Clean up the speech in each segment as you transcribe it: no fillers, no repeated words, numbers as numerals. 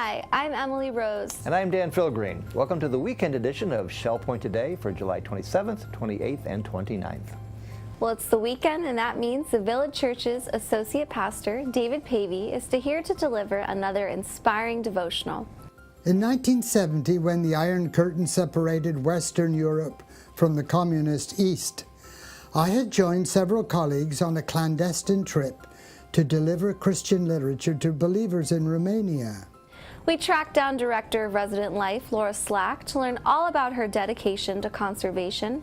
Hi, I'm Emily Rose. And I'm Dan Philgreen. Welcome to the weekend edition of Shell Point Today for July 27th, 28th, and 29th. Well, it's the weekend, and that means the Village Church's Associate Pastor, David Pavey, is here to deliver another inspiring devotional. In 1970, when the Iron Curtain separated Western Europe from the Communist East, I had joined several colleagues on a clandestine trip to deliver Christian literature to believers in Romania. We tracked down Director of Resident Life, Laura Slack, to learn all about her dedication to conservation.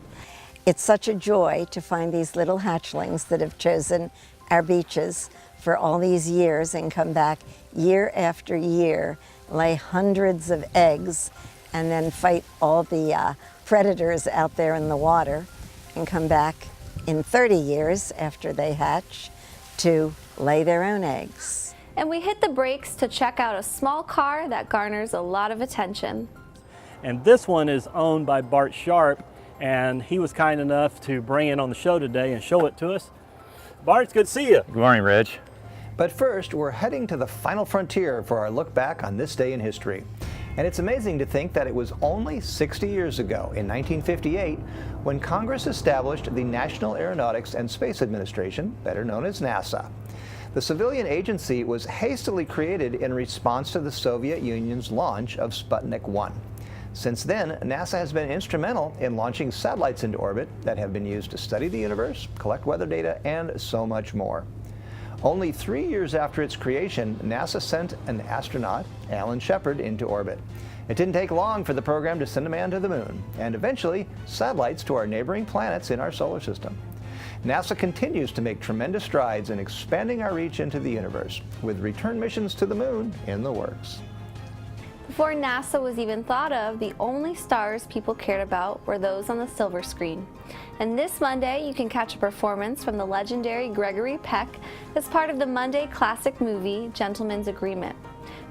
It's such a joy to find these little hatchlings that have chosen our beaches for all these years and come back year after year, lay hundreds of eggs, and then fight all the predators out there in the water, and come back in 30 years after they hatch to lay their own eggs. And we hit the brakes to check out a small car that garners a lot of attention. And this one is owned by Bart Sharp, and he was kind enough to bring it on the show today and show it to us. Bart, it's good to see you. Good morning, Rich. But first, we're heading to the final frontier for our look back on this day in history. And it's amazing to think that it was only 60 years ago, in 1958, when Congress established the National Aeronautics and Space Administration, better known as NASA. The civilian agency was hastily created in response to the Soviet Union's launch of Sputnik 1. Since then, NASA has been instrumental in launching satellites into orbit that have been used to study the universe, collect weather data, and so much more. Only 3 years after its creation, NASA sent an astronaut, Alan Shepard, into orbit. It didn't take long for the program to send a man to the moon, and eventually satellites to our neighboring planets in our solar system. NASA continues to make tremendous strides in expanding our reach into the universe, with return missions to the moon in the works. Before NASA was even thought of, the only stars people cared about were those on the silver screen. And this Monday, you can catch a performance from the legendary Gregory Peck as part of the Monday classic movie, Gentleman's Agreement.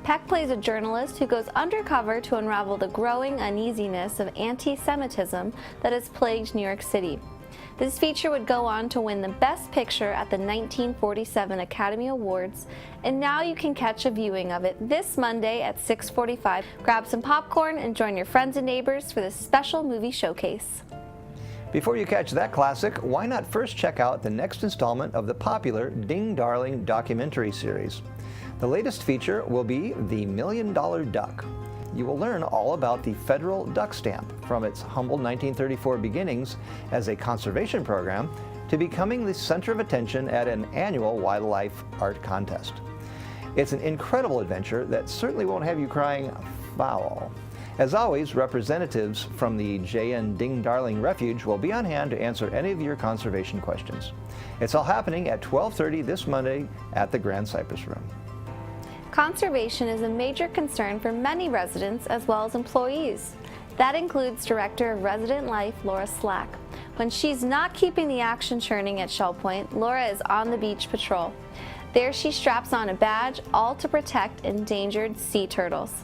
Peck plays a journalist who goes undercover to unravel the growing uneasiness of anti-Semitism that has plagued New York City. This feature would go on to win the Best Picture at the 1947 Academy Awards, and now you can catch a viewing of it this Monday at 6:45. Grab some popcorn and join your friends and neighbors for this special movie showcase. Before you catch that classic, why not first check out the next installment of the popular Ding Darling documentary series? The latest feature will be The $1 Million Duck. You will learn all about the federal duck stamp, from its humble 1934 beginnings as a conservation program to becoming the center of attention at an annual wildlife art contest. It's an incredible adventure that certainly won't have you crying foul. As always, representatives from the J.N. Ding Darling Refuge will be on hand to answer any of your conservation questions. It's all happening at 12:30 this Monday at the Grand Cypress Room. Conservation is a major concern for many residents as well as employees. That includes Director of Resident Life, Laura Slack. When she's not keeping the action churning at Shell Point, Laura is on the beach patrol. There she straps on a badge, all to protect endangered sea turtles.